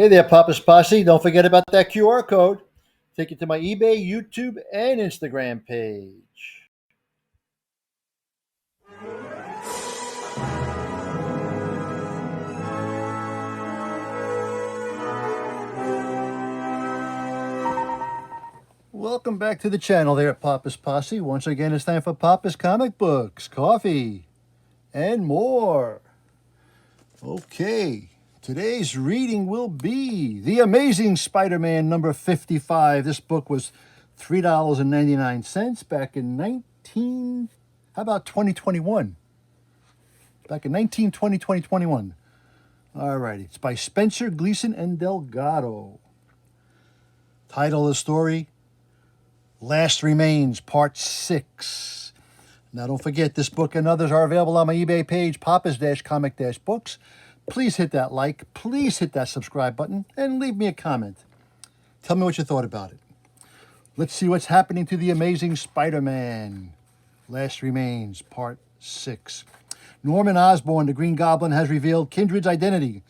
Hey there, Papa's Posse. Don't forget about that QR code. Take you to my eBay, YouTube, and Instagram page. Welcome back to the channel there at Papa's Posse. Once again, it's time for Papa's Comic Books, coffee, and more. Okay, today's reading will be The Amazing Spider-Man number 55. This book was $3.99 back in 2021? Back in 2021. All righty, it's by Spencer Gleason and Delgado. Title of the story, Last Remains, Part 6. Now, don't forget, this book and others are available on my eBay page, Papa's-Comic-Books. Please hit that like, please hit that subscribe button, and leave me a comment. Tell me what you thought about it. Let's see what's happening to the Amazing Spider-Man. Last Remains, Part 6. Norman Osborn, the Green Goblin, has revealed Kindred's identity.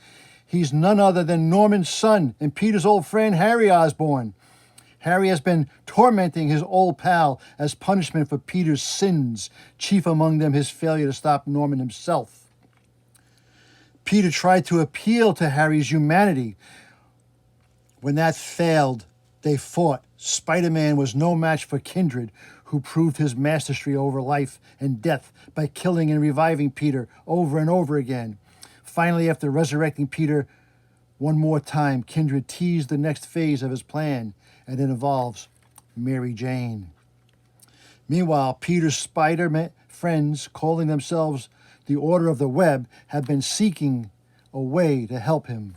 He's none other than Norman's son and Peter's old friend, Harry Osborn. Harry has been tormenting his old pal as punishment for Peter's sins, chief among them his failure to stop Norman himself. Peter tried to appeal to Harry's humanity. When that failed, they fought. Spider-Man was no match for Kindred, who proved his mastery over life and death by killing and reviving Peter over and over again. Finally, after resurrecting Peter one more time, Kindred teased the next phase of his plan, and it involves Mary Jane. Meanwhile, Peter's Spider-Man friends, calling themselves the Order of the Web, have been seeking a way to help him.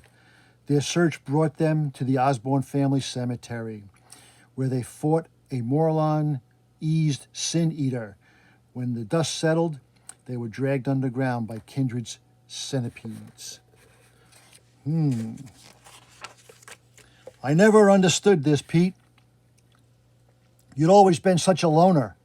Their search brought them to the Osborn family cemetery, where they fought a Morlun-eased Sin Eater. When the dust settled, they were dragged underground by Kindred's centipedes. I never understood this, Pete. You'd always been such a loner.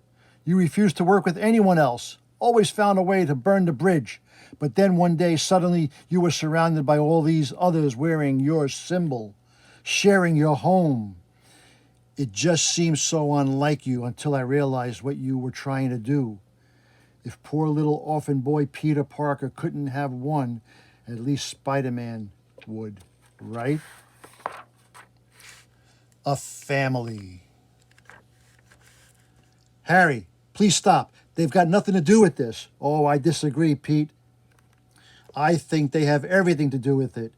You refused to work with anyone else, always found a way to burn the bridge. But then one day, suddenly, you were surrounded by all these others wearing your symbol, sharing your home. It just seemed so unlike you until I realized what you were trying to do. If poor little orphan boy Peter Parker couldn't have won, at least Spider-Man would, right? A family. Harry, please stop. They've got nothing to do with this. Oh, I disagree, Pete. I think they have everything to do with it.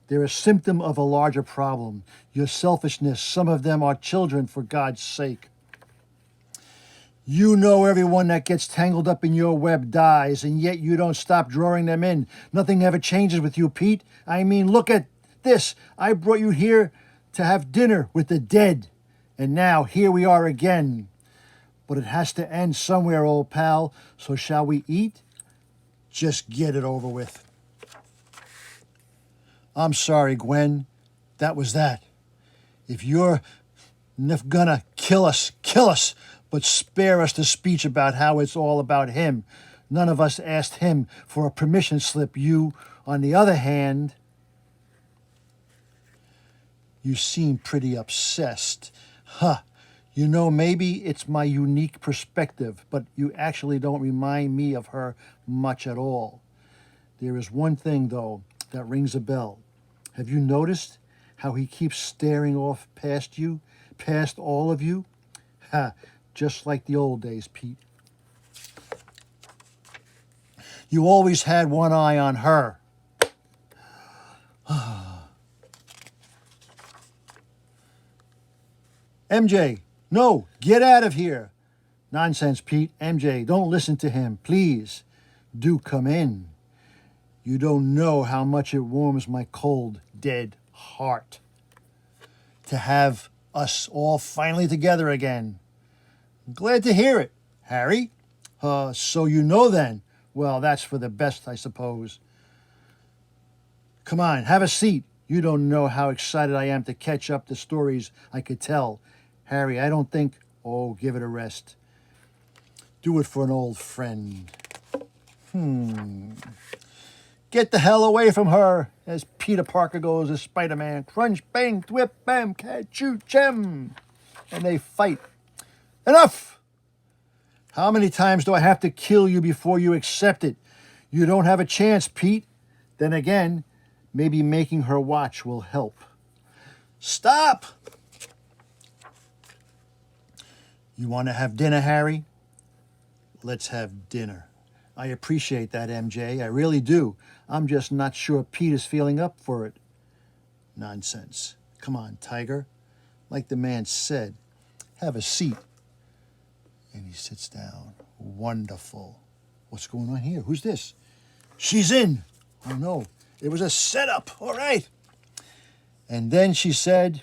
They're a symptom of a larger problem. Your selfishness. Some of them are children, for God's sake. You know everyone that gets tangled up in your web dies, and yet you don't stop drawing them in. Nothing ever changes with you, Pete. I mean, look at this. I brought you here to have dinner with the dead, and now here we are again. But it has to end somewhere, old pal, so shall we eat? Just get it over with. I'm sorry, Gwen. That was that. If you're gonna kill us, but spare us the speech about how it's all about him. None of us asked him for a permission slip. You, on the other hand, you seem pretty obsessed. You know, maybe it's my unique perspective, but you actually don't remind me of her much at all. There is one thing, though, that rings a bell. Have you noticed how he keeps staring off past you, past all of you? Just like the old days, Pete. You always had one eye on her. MJ, no, get out of here. Nonsense, Pete. MJ, don't listen to him. Please, do come in. You don't know how much it warms my cold, dead heart to have us all finally together again. I'm glad to hear it, Harry. So you know then. Well, that's for the best, I suppose. Come on, have a seat. You don't know how excited I am to catch up the stories I could tell. Harry, I don't think... Oh, give it a rest. Do it for an old friend. Get the hell away from her, as Peter Parker goes as Spider-Man. Crunch, bang, whip, bam, choo, chem. And they fight. Enough! How many times do I have to kill you before you accept it? You don't have a chance, Pete. Then again, maybe making her watch will help. Stop! You want to have dinner, Harry? Let's have dinner. I appreciate that, MJ. I really do. I'm just not sure Pete is feeling up for it. Nonsense. Come on, Tiger. Like the man said, have a seat. And he sits down. Wonderful. What's going on here? Who's this? She's in. Oh, no. It was a setup. All right. And then she said,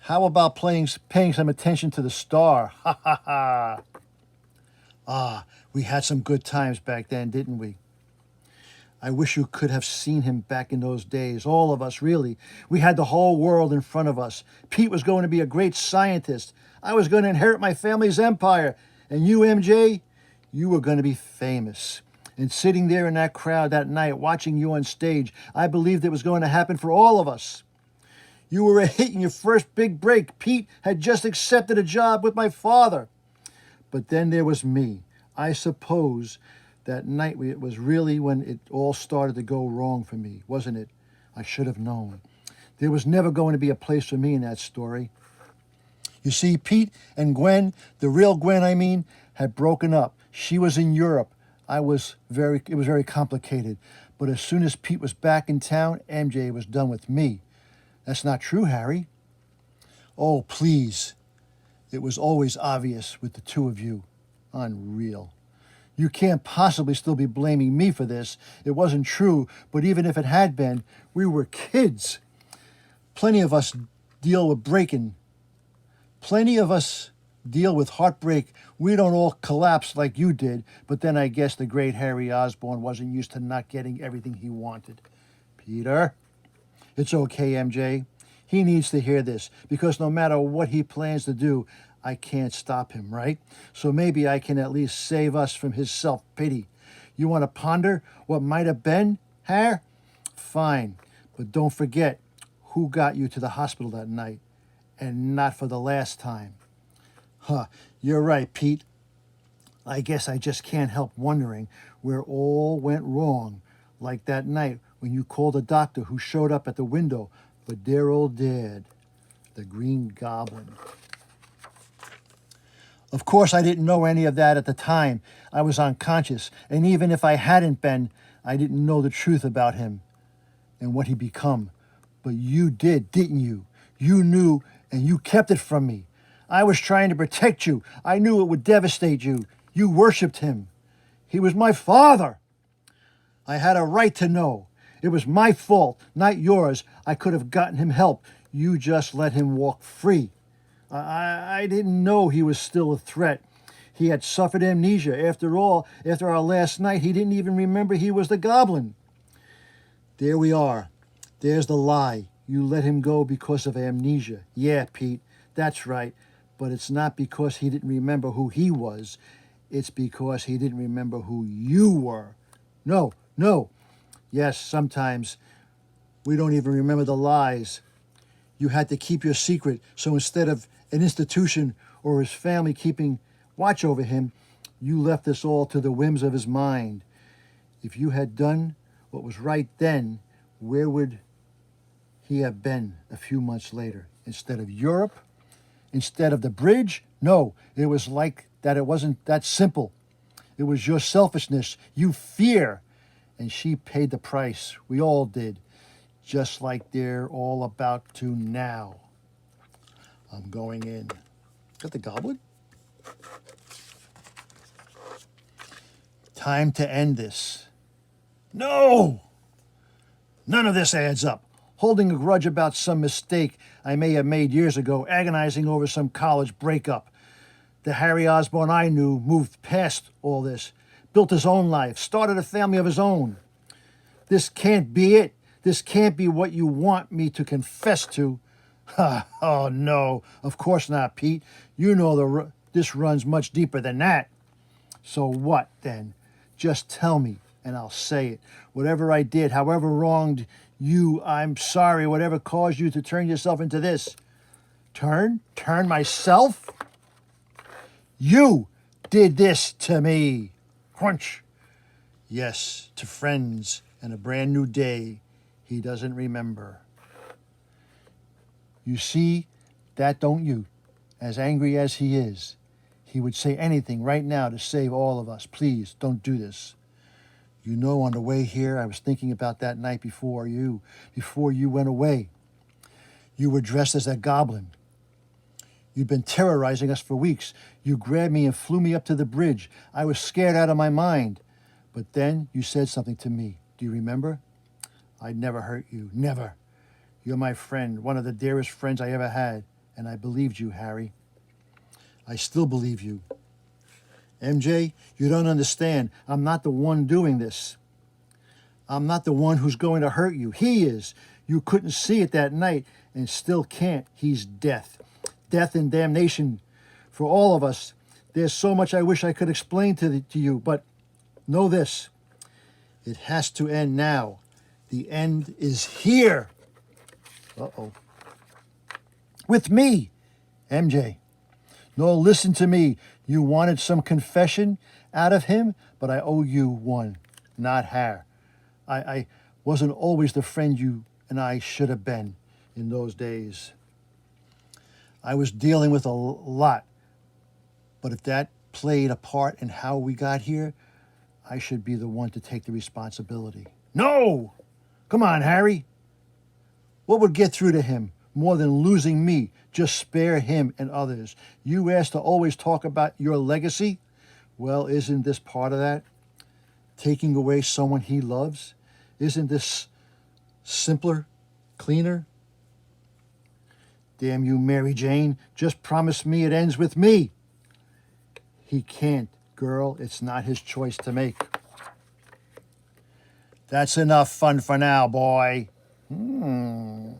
how about paying some attention to the star? Ha, ha, ha. Ah, we had some good times back then, didn't we? I wish you could have seen him back in those days. All of us, really. We had the whole world in front of us. Pete was going to be a great scientist. I was going to inherit my family's empire. And you, MJ, you were going to be famous. And sitting there in that crowd that night, watching you on stage, I believed it was going to happen for all of us. You were hitting your first big break. Pete had just accepted a job with my father. But then there was me. I suppose that night it was really when it all started to go wrong for me, wasn't it? I should have known. There was never going to be a place for me in that story. You see, Pete and Gwen, the real Gwen I mean, had broken up. She was in Europe. It was very complicated. But as soon as Pete was back in town, MJ was done with me. That's not true, Harry. Oh, please. It was always obvious with the two of you. Unreal. You can't possibly still be blaming me for this. It wasn't true, but even if it had been, we were kids. Plenty of us deal with breaking. Plenty of us deal with heartbreak. We don't all collapse like you did, but then I guess the great Harry Osborn wasn't used to not getting everything he wanted. Peter, it's okay, MJ. He needs to hear this, because no matter what he plans to do, I can't stop him, right? So maybe I can at least save us from his self-pity. You want to ponder what might have been, Har? Fine, but don't forget who got you to the hospital that night, and not for the last time. Huh, you're right, Pete. I guess I just can't help wondering where all went wrong, like that night when you called a doctor who showed up at the window for dear old Dad, the Green Goblin. Of course, I didn't know any of that at the time. I was unconscious, and even if I hadn't been, I didn't know the truth about him and what he'd become. But you did, didn't you? You knew, and you kept it from me. I was trying to protect you. I knew it would devastate you. You worshipped him. He was my father. I had a right to know. It was my fault, not yours. I could have gotten him help. You just let him walk free. I didn't know he was still a threat. He had suffered amnesia. After all, after our last night, he didn't even remember he was the goblin. There we are. There's the lie. You let him go because of amnesia. Yeah, Pete, that's right. But it's not because he didn't remember who he was. It's because he didn't remember who you were. No. Yes, sometimes we don't even remember the lies. You had to keep your secret, so instead of an institution or his family keeping watch over him, you left us all to the whims of his mind. If you had done what was right then, where would he have been a few months later? Instead of Europe? Instead of the bridge? No, it was like that. It wasn't that simple. It was your selfishness, you fear, and she paid the price. We all did, just like they're all about to now. I'm going in. Got the goblin? Time to end this. No! None of this adds up. Holding a grudge about some mistake I may have made years ago, agonizing over some college breakup. The Harry Osborn I knew moved past all this, built his own life, started a family of his own. This can't be it. This can't be what you want me to confess to. Oh, no, of course not, Pete. You know this runs much deeper than that. So what, then? Just tell me, and I'll say it. Whatever I did, however wronged you, I'm sorry. Whatever caused you to turn yourself into this. Turn myself? You did this to me. Crunch. Yes, to friends and a brand new day he doesn't remember. You see, that don't you? As angry as he is, he would say anything right now to save all of us. Please, don't do this. You know, on the way here, I was thinking about that night before you went away. You were dressed as that goblin. You'd been terrorizing us for weeks. You grabbed me and flew me up to the bridge. I was scared out of my mind. But then you said something to me. Do you remember? I'd never hurt you. Never. You're my friend, one of the dearest friends I ever had. And I believed you, Harry. I still believe you. MJ, you don't understand. I'm not the one doing this. I'm not the one who's going to hurt you. He is. You couldn't see it that night and still can't. He's death. Death and damnation for all of us. There's so much I wish I could explain to you, but know this. It has to end now. The end is here. Uh-oh. With me, MJ. No, listen to me. You wanted some confession out of him, but I owe you one, not her. I wasn't always the friend you and I should have been in those days. I was dealing with a lot, but if that played a part in how we got here, I should be the one to take the responsibility. No! Come on, Harry. What would get through to him more than losing me? Just spare him and others. You asked to always talk about your legacy? Well, isn't this part of that? Taking away someone he loves? Isn't this simpler, cleaner? Damn you, Mary Jane. Just promise me it ends with me. He can't, girl. It's not his choice to make. That's enough fun for now, boy. No,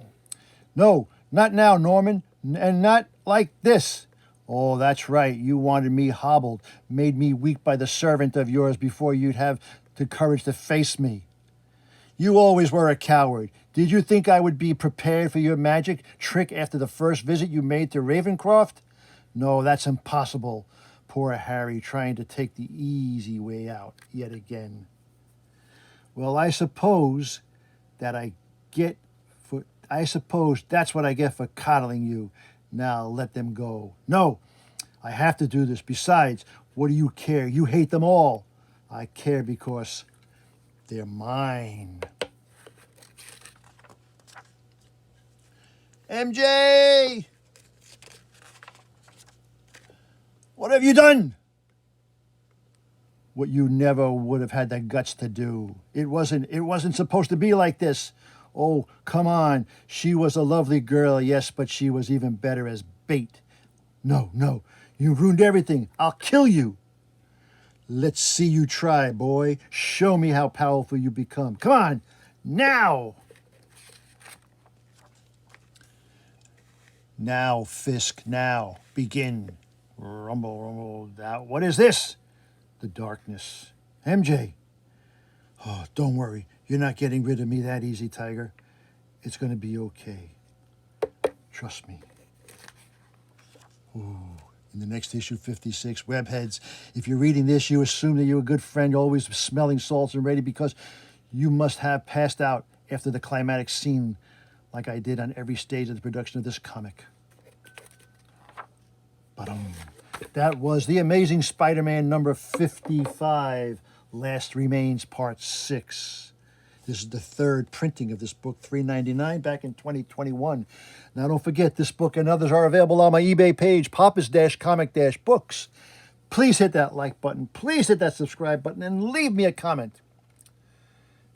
not now, Norman. And not like this. Oh, that's right. You wanted me hobbled, made me weak by the servant of yours before you'd have the courage to face me. You always were a coward. Did you think I would be prepared for your magic trick after the first visit you made to Ravencroft? No, that's impossible. Poor Harry trying to take the easy way out yet again. Well, I suppose that's what I get for coddling you. Now let them go. No, I have to do this. Besides, what do you care? You hate them all. I care because they're mine. MJ! What have you done? What you never would have had the guts to do. It wasn't supposed to be like this. Oh, come on. She was a lovely girl, yes, but she was even better as bait. No, you ruined everything. I'll kill you. Let's see you try, boy. Show me how powerful you become. Come on, now. Now, Fisk, now. Begin. Rumble, rumble. Now, what is this? The darkness. MJ. Oh, don't worry. You're not getting rid of me that easy, Tiger. It's going to be okay. Trust me. Ooh. In the next issue, 56, Webheads. If you're reading this, you assume that you're a good friend, always smelling salts and ready because you must have passed out after the climatic scene like I did on every stage of the production of this comic. Ba-dum. That was The Amazing Spider-Man number 55, Last Remains Part 6. This is the third printing of this book, $3.99 back in 2021. Now, don't forget, this book and others are available on my eBay page, Pappas-Comic-Books. Please hit that like button. Please hit that subscribe button and leave me a comment.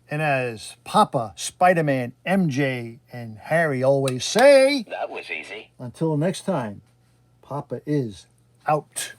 And as Papa, Spider-Man, MJ, and Harry always say... That was easy. Until next time, Papa is out.